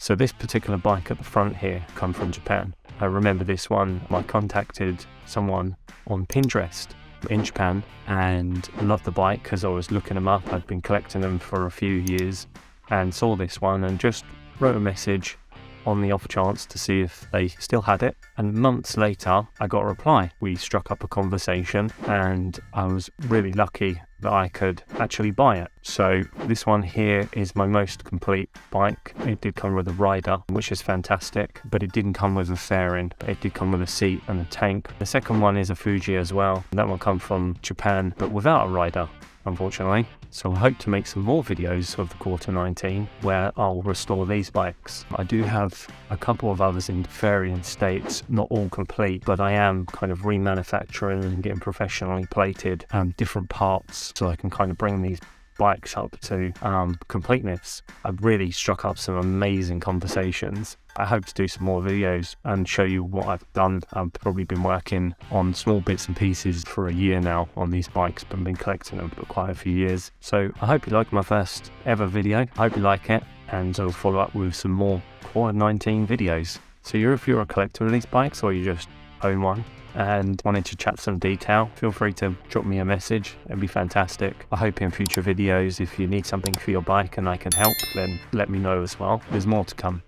So this particular bike at the front here come from Japan. I remember this one, I contacted someone on Pinterest in Japan and loved the bike because I was looking them up. I'd been collecting them for a few years and saw this one and just wrote a message on the off chance to see if they still had it. And months later, I got a reply. We struck up a conversation and I was really lucky that I could actually buy it. So this one here is my most complete bike. It did come with a rider, which is fantastic, but it didn't come with a fairing. It did come with a seat and a tank. The second one is a Fuji as well. That one come from Japan, but without a rider, unfortunately. So I hope to make some more videos of the Quarter 19 where I'll restore these bikes. I do have a couple of others in varying states, not all complete, but I am kind of remanufacturing and getting professionally plated different parts so I can kind of bring these bikes up to completeness. I've really struck up some amazing conversations. I hope to do some more videos and show you what I've done. I've probably been working on small bits and pieces for a year now on these bikes, but I've been collecting them for quite a few years. So I hope you liked my first ever video. I hope you like it, and I'll follow up with some more Quarter 19 videos. So if you're a collector of these bikes or you just own one and wanted to chat some detail, feel free to drop me a message. It'd be fantastic. I hope in future videos, if you need something for your bike and I can help, then let me know as well. There's more to come.